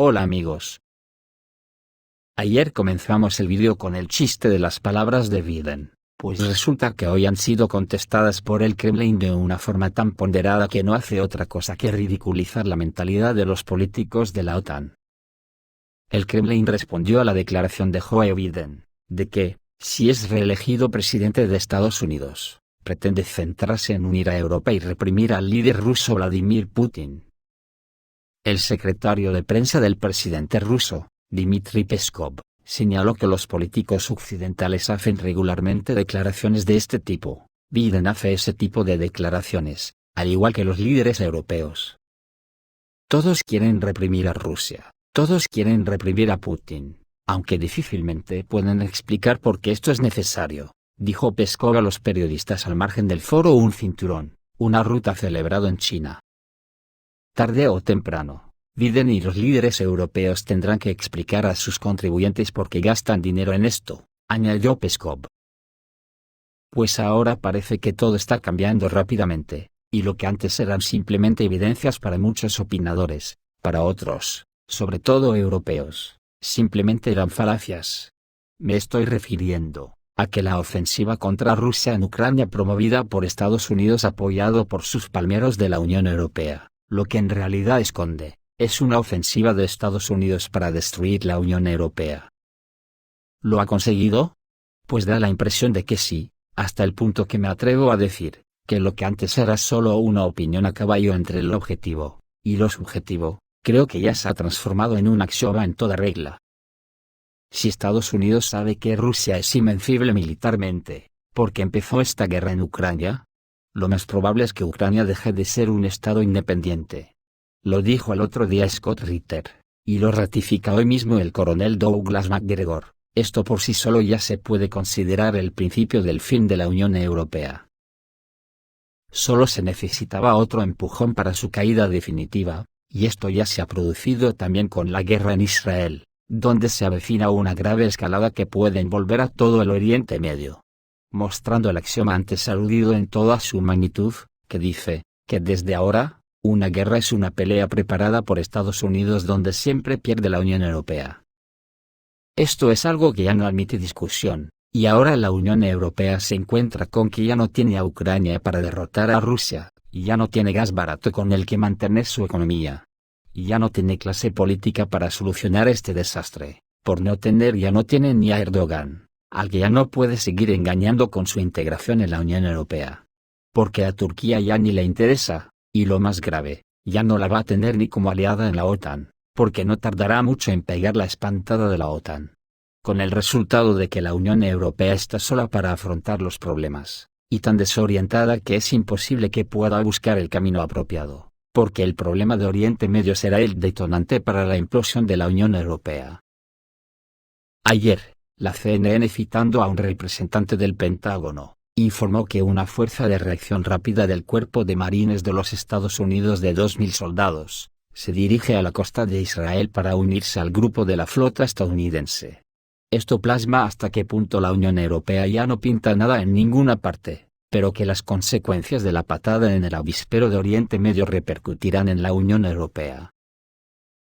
Hola amigos. Ayer comenzamos el vídeo con el chiste de las palabras de Biden, pues resulta que hoy han sido contestadas por el Kremlin de una forma tan ponderada que no hace otra cosa que ridiculizar la mentalidad de los políticos de la OTAN. El Kremlin respondió a la declaración de Joe Biden, de que, si es reelegido presidente de Estados Unidos, pretende centrarse en unir a Europa y reprimir al líder ruso Vladimir Putin. El secretario de prensa del presidente ruso, Dmitry Peskov, señaló que los políticos occidentales hacen regularmente declaraciones de este tipo. Biden hace ese tipo de declaraciones, al igual que los líderes europeos. Todos quieren reprimir a Rusia, todos quieren reprimir a Putin, aunque difícilmente pueden explicar por qué esto es necesario, dijo Peskov a los periodistas al margen del foro Un Cinturón, una ruta celebrado en China. Tarde o temprano, Biden y los líderes europeos tendrán que explicar a sus contribuyentes por qué gastan dinero en esto, añadió Peskov. Pues ahora parece que todo está cambiando rápidamente, y lo que antes eran simplemente evidencias para muchos opinadores, para otros, sobre todo europeos, simplemente eran falacias. Me estoy refiriendo a que la ofensiva contra Rusia en Ucrania promovida por Estados Unidos apoyado por sus palmeros de la Unión Europea, lo que en realidad esconde, es una ofensiva de Estados Unidos para destruir la Unión Europea. ¿Lo ha conseguido? Pues da la impresión de que sí, hasta el punto que me atrevo a decir, que lo que antes era solo una opinión a caballo entre el objetivo y lo subjetivo, creo que ya se ha transformado en un axioma en toda regla. Si Estados Unidos sabe que Rusia es invencible militarmente, ¿por qué empezó esta guerra en Ucrania? Lo más probable es que Ucrania deje de ser un estado independiente. Lo dijo el otro día Scott Ritter, y lo ratifica hoy mismo el coronel Douglas MacGregor. Esto por sí solo ya se puede considerar el principio del fin de la Unión Europea. Solo se necesitaba otro empujón para su caída definitiva, y esto ya se ha producido también con la guerra en Israel, donde se avecina una grave escalada que puede envolver a todo el Oriente Medio. Mostrando el axioma antes aludido en toda su magnitud, que dice, que desde ahora, una guerra es una pelea preparada por Estados Unidos donde siempre pierde la Unión Europea. Esto es algo que ya no admite discusión, y ahora la Unión Europea se encuentra con que ya no tiene a Ucrania para derrotar a Rusia, y ya no tiene gas barato con el que mantener su economía. Y ya no tiene clase política para solucionar este desastre, por no tener ya no tiene ni a Erdogan, al que ya no puede seguir engañando con su integración en la Unión Europea. Porque a Turquía ya ni le interesa, y lo más grave, ya no la va a tener ni como aliada en la OTAN, porque no tardará mucho en pegar la espantada de la OTAN. Con el resultado de que la Unión Europea está sola para afrontar los problemas, y tan desorientada que es imposible que pueda buscar el camino apropiado, porque el problema de Oriente Medio será el detonante para la implosión de la Unión Europea. Ayer, la CNN citando a un representante del Pentágono, informó que una fuerza de reacción rápida del Cuerpo de Marines de los Estados Unidos de 2.000 soldados, se dirige a la costa de Israel para unirse al grupo de la flota estadounidense. Esto plasma hasta qué punto la Unión Europea ya no pinta nada en ninguna parte, pero que las consecuencias de la patada en el avispero de Oriente Medio repercutirán en la Unión Europea.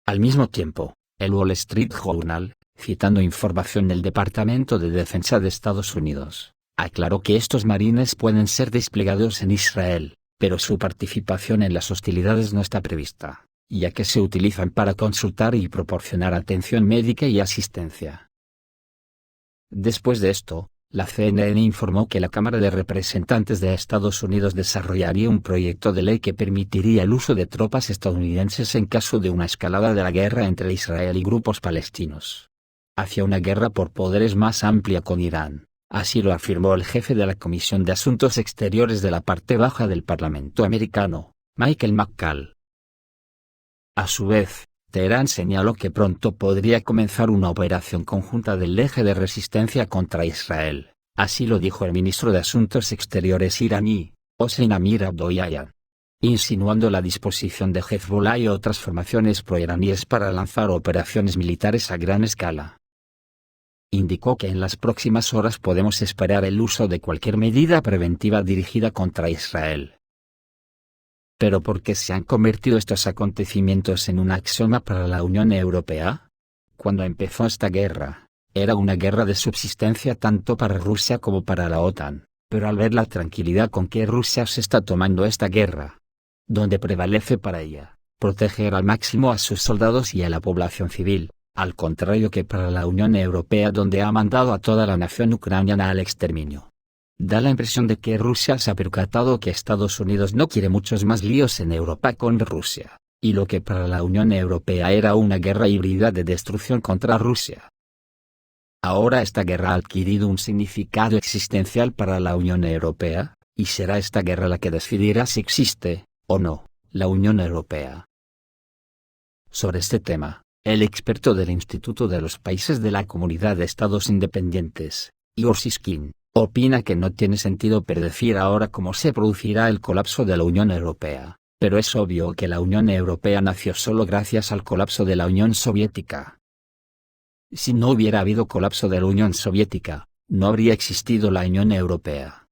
Al mismo tiempo, el Wall Street Journal, citando información del Departamento de Defensa de Estados Unidos, aclaró que estos marines pueden ser desplegados en Israel, pero su participación en las hostilidades no está prevista, ya que se utilizan para consultar y proporcionar atención médica y asistencia. Después de esto, la CNN informó que la Cámara de Representantes de Estados Unidos desarrollaría un proyecto de ley que permitiría el uso de tropas estadounidenses en caso de una escalada de la guerra entre Israel y grupos palestinos, hacia una guerra por poderes más amplia con Irán. Así lo afirmó el jefe de la Comisión de Asuntos Exteriores de la parte baja del Parlamento americano, Michael McCall. A su vez, Teherán señaló que pronto podría comenzar una operación conjunta del eje de resistencia contra Israel, así lo dijo el ministro de Asuntos Exteriores iraní, Hossein Amir Abdollahian, insinuando la disposición de Hezbollah y otras formaciones proiraníes para lanzar operaciones militares a gran escala. Indicó que en las próximas horas podemos esperar el uso de cualquier medida preventiva dirigida contra Israel. ¿Pero por qué se han convertido estos acontecimientos en un axioma para la Unión Europea? Cuando empezó esta guerra, era una guerra de subsistencia tanto para Rusia como para la OTAN, pero al ver la tranquilidad con que Rusia se está tomando esta guerra, donde prevalece para ella proteger al máximo a sus soldados y a la población civil, al contrario que para la Unión Europea, donde ha mandado a toda la nación ucraniana al exterminio. Da la impresión de que Rusia se ha percatado que Estados Unidos no quiere muchos más líos en Europa con Rusia, y lo que para la Unión Europea era una guerra híbrida de destrucción contra Rusia. Ahora esta guerra ha adquirido un significado existencial para la Unión Europea, y será esta guerra la que decidirá si existe, o no, la Unión Europea. Sobre este tema, el experto del Instituto de los Países de la Comunidad de Estados Independientes, Igor Siskin, opina que no tiene sentido predecir ahora cómo se producirá el colapso de la Unión Europea, pero es obvio que la Unión Europea nació solo gracias al colapso de la Unión Soviética. Si no hubiera habido colapso de la Unión Soviética, no habría existido la Unión Europea.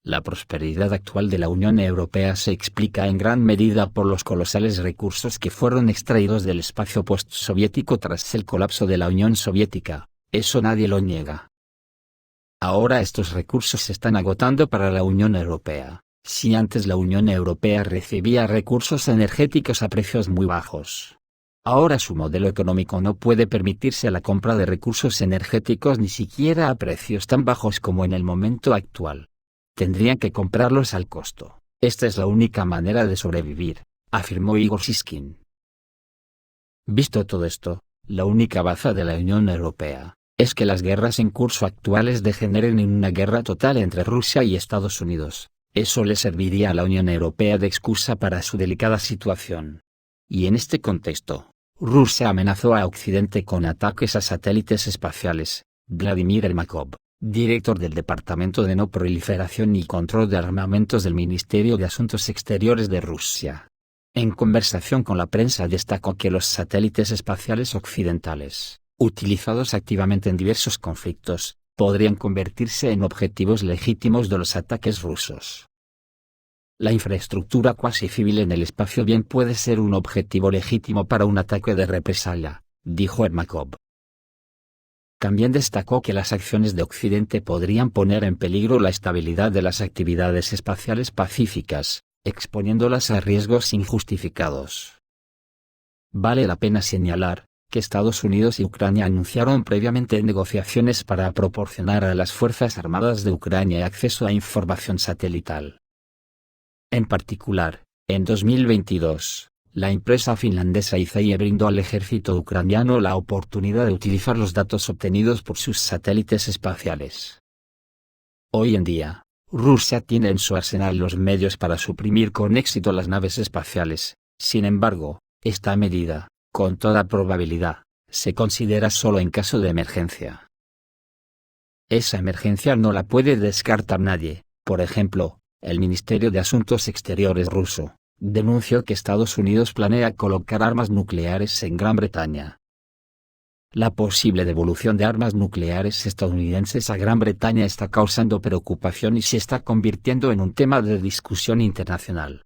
La prosperidad actual de la Unión Europea se explica en gran medida por los colosales recursos que fueron extraídos del espacio postsoviético tras el colapso de la Unión Soviética, eso nadie lo niega. Ahora estos recursos se están agotando para la Unión Europea. Si antes la Unión Europea recibía recursos energéticos a precios muy bajos, ahora su modelo económico no puede permitirse la compra de recursos energéticos ni siquiera a precios tan bajos como en el momento actual. Tendrían que comprarlos al costo. Esta es la única manera de sobrevivir, afirmó Igor Siskin. Visto todo esto, la única baza de la Unión Europea es que las guerras en curso actuales degeneren en una guerra total entre Rusia y Estados Unidos. Eso le serviría a la Unión Europea de excusa para su delicada situación. Y en este contexto, Rusia amenazó a Occidente con ataques a satélites espaciales. Vladimir Ermakov, director del Departamento de No Proliferación y Control de Armamentos del Ministerio de Asuntos Exteriores de Rusia, en conversación con la prensa destacó que los satélites espaciales occidentales, utilizados activamente en diversos conflictos, podrían convertirse en objetivos legítimos de los ataques rusos. La infraestructura cuasi civil en el espacio bien puede ser un objetivo legítimo para un ataque de represalia, dijo Ermakov. También destacó que las acciones de Occidente podrían poner en peligro la estabilidad de las actividades espaciales pacíficas, exponiéndolas a riesgos injustificados. Vale la pena señalar que Estados Unidos y Ucrania anunciaron previamente negociaciones para proporcionar a las Fuerzas Armadas de Ucrania acceso a información satelital. En particular, en 2022, la empresa finlandesa ICEIE brindó al ejército ucraniano la oportunidad de utilizar los datos obtenidos por sus satélites espaciales. Hoy en día, Rusia tiene en su arsenal los medios para suprimir con éxito las naves espaciales. Sin embargo, esta medida, con toda probabilidad, se considera solo en caso de emergencia. Esa emergencia no la puede descartar nadie. Por ejemplo, el Ministerio de Asuntos Exteriores ruso denunció que Estados Unidos planea colocar armas nucleares en Gran Bretaña. La posible devolución de armas nucleares estadounidenses a Gran Bretaña está causando preocupación y se está convirtiendo en un tema de discusión internacional.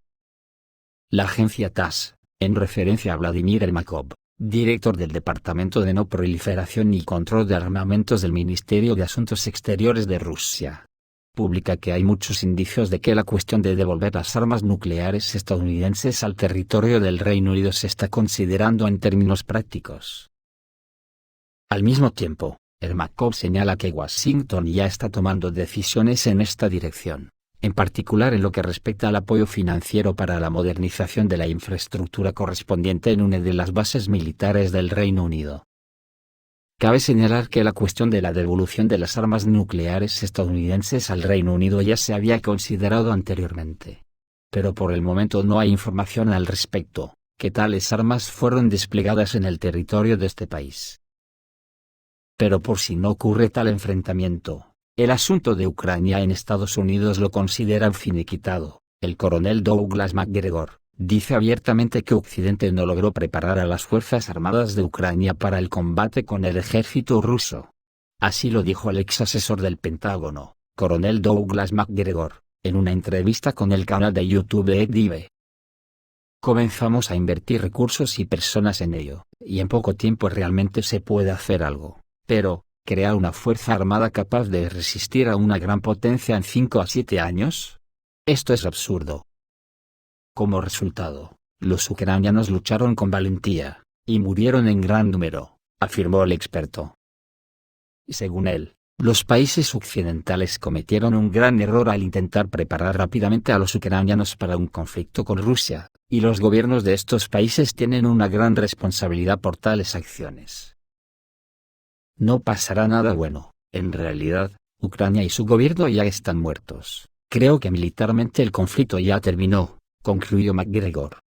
La agencia TASS, en referencia a Vladimir Ermakov, director del Departamento de No Proliferación y Control de Armamentos del Ministerio de Asuntos Exteriores de Rusia, publica que hay muchos indicios de que la cuestión de devolver las armas nucleares estadounidenses al territorio del Reino Unido se está considerando en términos prácticos. Al mismo tiempo, Ermakov señala que Washington ya está tomando decisiones en esta dirección, en particular en lo que respecta al apoyo financiero para la modernización de la infraestructura correspondiente en una de las bases militares del Reino Unido. Cabe señalar que la cuestión de la devolución de las armas nucleares estadounidenses al Reino Unido ya se había considerado anteriormente. Pero por el momento no hay información al respecto, que tales armas fueron desplegadas en el territorio de este país. Pero por si no ocurre tal enfrentamiento, el asunto de Ucrania en Estados Unidos lo consideran finiquitado. El coronel Douglas MacGregor dice abiertamente que Occidente no logró preparar a las Fuerzas Armadas de Ucrania para el combate con el ejército ruso. Así lo dijo el ex asesor del Pentágono, coronel Douglas MacGregor, en una entrevista con el canal de YouTube de Edive. Comenzamos a invertir recursos y personas en ello, y en poco tiempo realmente se puede hacer algo, pero, ¿crear una fuerza armada capaz de resistir a una gran potencia en 5 a 7 años? Esto es absurdo. Como resultado, los ucranianos lucharon con valentía, y murieron en gran número, afirmó el experto. Según él, los países occidentales cometieron un gran error al intentar preparar rápidamente a los ucranianos para un conflicto con Rusia, y los gobiernos de estos países tienen una gran responsabilidad por tales acciones. No pasará nada bueno, en realidad, Ucrania y su gobierno ya están muertos. Creo que militarmente el conflicto ya terminó, concluyó McGregor.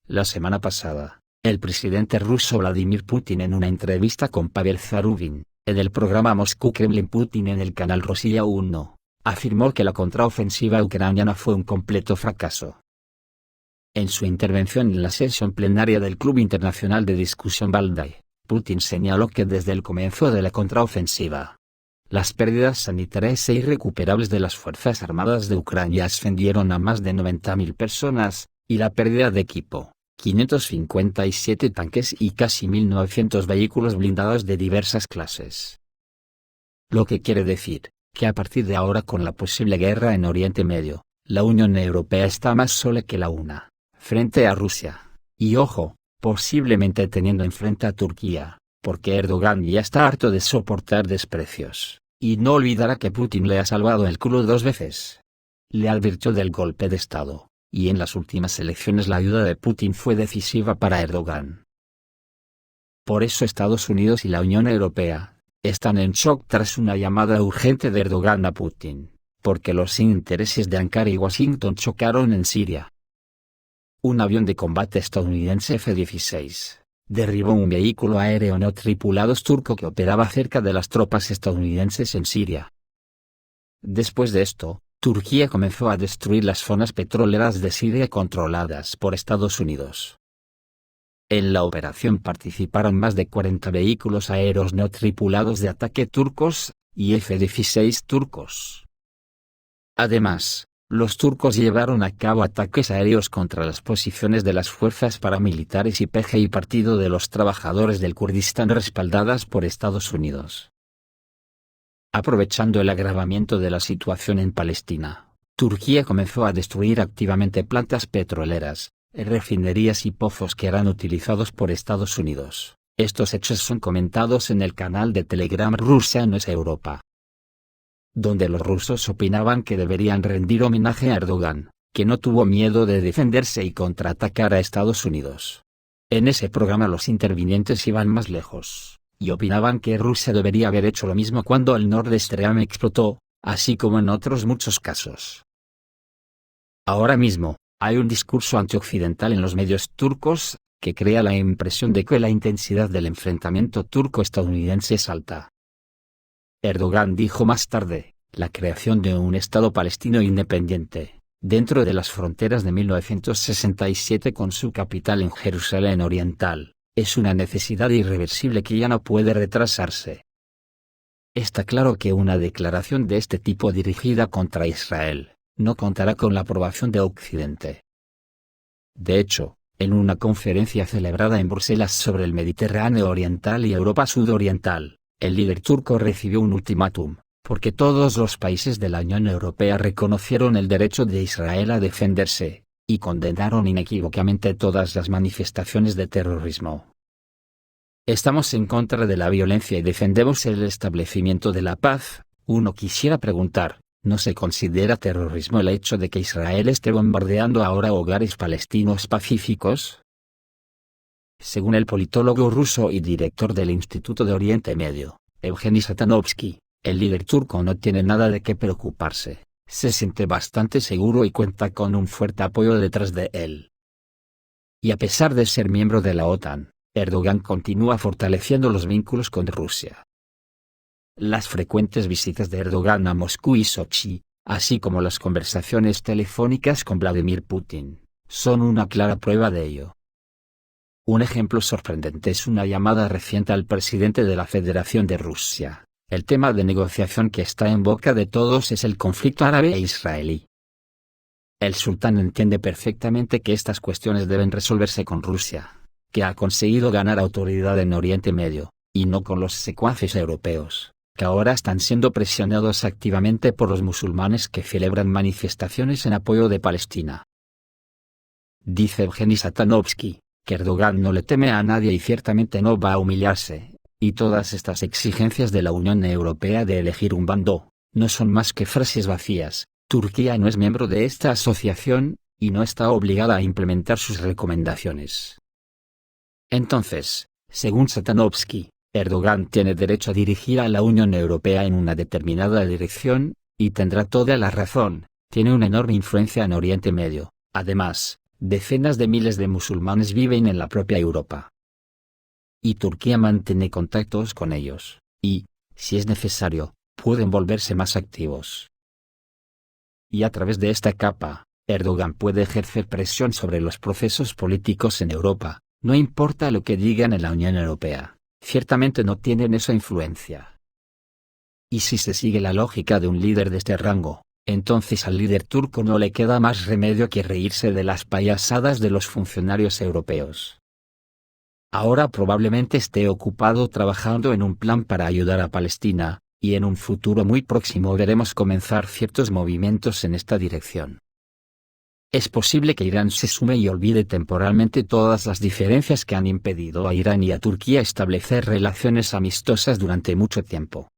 La semana pasada, el presidente ruso Vladimir Putin, en una entrevista con Pavel Zarubin, en el programa Moscú Kremlin Putin en el canal Rossiya 1, afirmó que la contraofensiva ucraniana fue un completo fracaso. En su intervención en la sesión plenaria del Club Internacional de Discusión Valdai, Putin señaló que desde el comienzo de la contraofensiva, las pérdidas sanitarias e irrecuperables de las Fuerzas Armadas de Ucrania ascendieron a más de 90.000 personas, y la pérdida de equipo, 557 tanques y casi 1.900 vehículos blindados de diversas clases. Lo que quiere decir, que a partir de ahora, con la posible guerra en Oriente Medio, la Unión Europea está más sola que la una, frente a Rusia, y ojo, posiblemente teniendo enfrente a Turquía, porque Erdogan ya está harto de soportar desprecios, y no olvidará que Putin le ha salvado el culo 2 veces. Le advirtió del golpe de Estado, y en las últimas elecciones la ayuda de Putin fue decisiva para Erdogan. Por eso Estados Unidos y la Unión Europea están en shock tras una llamada urgente de Erdogan a Putin, porque los intereses de Ankara y Washington chocaron en Siria. Un avión de combate estadounidense F-16 derribó un vehículo aéreo no tripulado turco que operaba cerca de las tropas estadounidenses en Siria. Después de esto, Turquía comenzó a destruir las zonas petroleras de Siria controladas por Estados Unidos. En la operación participaron más de 40 vehículos aéreos no tripulados de ataque turcos, y F-16 turcos. Además, los turcos llevaron a cabo ataques aéreos contra las posiciones de las fuerzas paramilitares YPG y Partido de los Trabajadores del Kurdistán respaldadas por Estados Unidos. Aprovechando el agravamiento de la situación en Palestina, Turquía comenzó a destruir activamente plantas petroleras, refinerías y pozos que eran utilizados por Estados Unidos. Estos hechos son comentados en el canal de Telegram Rusia no es Europa, donde los rusos opinaban que deberían rendir homenaje a Erdogan, que no tuvo miedo de defenderse y contraatacar a Estados Unidos. En ese programa los intervinientes iban más lejos, y opinaban que Rusia debería haber hecho lo mismo cuando el Nord Stream explotó, así como en otros muchos casos. Ahora mismo, hay un discurso antioccidental en los medios turcos, que crea la impresión de que la intensidad del enfrentamiento turco-estadounidense es alta. Erdogan dijo más tarde, la creación de un Estado palestino independiente, dentro de las fronteras de 1967 con su capital en Jerusalén Oriental, es una necesidad irreversible que ya no puede retrasarse. Está claro que una declaración de este tipo dirigida contra Israel, no contará con la aprobación de Occidente. De hecho, en una conferencia celebrada en Bruselas sobre el Mediterráneo Oriental y Europa Sudoriental, el líder turco recibió un ultimátum, porque todos los países de la Unión Europea reconocieron el derecho de Israel a defenderse, y condenaron inequívocamente todas las manifestaciones de terrorismo. Estamos en contra de la violencia y defendemos el establecimiento de la paz. Uno quisiera preguntar, ¿no se considera terrorismo el hecho de que Israel esté bombardeando ahora hogares palestinos pacíficos? Según el politólogo ruso y director del Instituto de Oriente Medio, Evgeny Satanovsky, el líder turco no tiene nada de qué preocuparse, se siente bastante seguro y cuenta con un fuerte apoyo detrás de él. Y a pesar de ser miembro de la OTAN, Erdogan continúa fortaleciendo los vínculos con Rusia. Las frecuentes visitas de Erdogan a Moscú y Sochi, así como las conversaciones telefónicas con Vladimir Putin, son una clara prueba de ello. Un ejemplo sorprendente es una llamada reciente al presidente de la Federación de Rusia, el tema de negociación que está en boca de todos es el conflicto árabe e israelí. El sultán entiende perfectamente que estas cuestiones deben resolverse con Rusia, que ha conseguido ganar autoridad en Oriente Medio, y no con los secuaces europeos, que ahora están siendo presionados activamente por los musulmanes que celebran manifestaciones en apoyo de Palestina. Dice Evgeny Satanovsky, que Erdogan no le teme a nadie y ciertamente no va a humillarse, y todas estas exigencias de la Unión Europea de elegir un bando, no son más que frases vacías. Turquía no es miembro de esta asociación, y no está obligada a implementar sus recomendaciones. Entonces, según Satanovsky, Erdogan tiene derecho a dirigir a la Unión Europea en una determinada dirección, y tendrá toda la razón, tiene una enorme influencia en Oriente Medio. Además, decenas de miles de musulmanes viven en la propia Europa. Y Turquía mantiene contactos con ellos, y, si es necesario, pueden volverse más activos. Y a través de esta capa, Erdogan puede ejercer presión sobre los procesos políticos en Europa, no importa lo que digan en la Unión Europea, ciertamente no tienen esa influencia. Y si se sigue la lógica de un líder de este rango, entonces al líder turco no le queda más remedio que reírse de las payasadas de los funcionarios europeos. Ahora probablemente esté ocupado trabajando en un plan para ayudar a Palestina, y en un futuro muy próximo veremos comenzar ciertos movimientos en esta dirección. Es posible que Irán se sume y olvide temporalmente todas las diferencias que han impedido a Irán y a Turquía establecer relaciones amistosas durante mucho tiempo.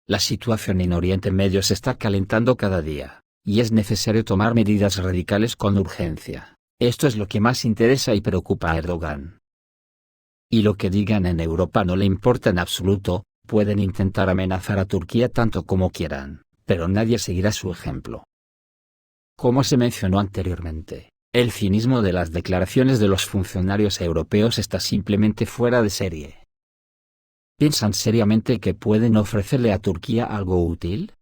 La situación en Oriente Medio se está calentando cada día, y es necesario tomar medidas radicales con urgencia. Esto es lo que más interesa y preocupa a Erdogan. Y lo que digan en Europa no le importa en absoluto. Pueden intentar amenazar a Turquía tanto como quieran, pero nadie seguirá su ejemplo. Como se mencionó anteriormente, el cinismo de las declaraciones de los funcionarios europeos está simplemente fuera de serie. ¿Piensan seriamente que pueden ofrecerle a Turquía algo útil?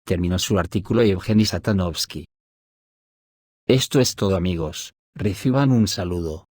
Terminó su artículo Evgeny Satanovsky. Esto es todo, amigos, reciban un saludo.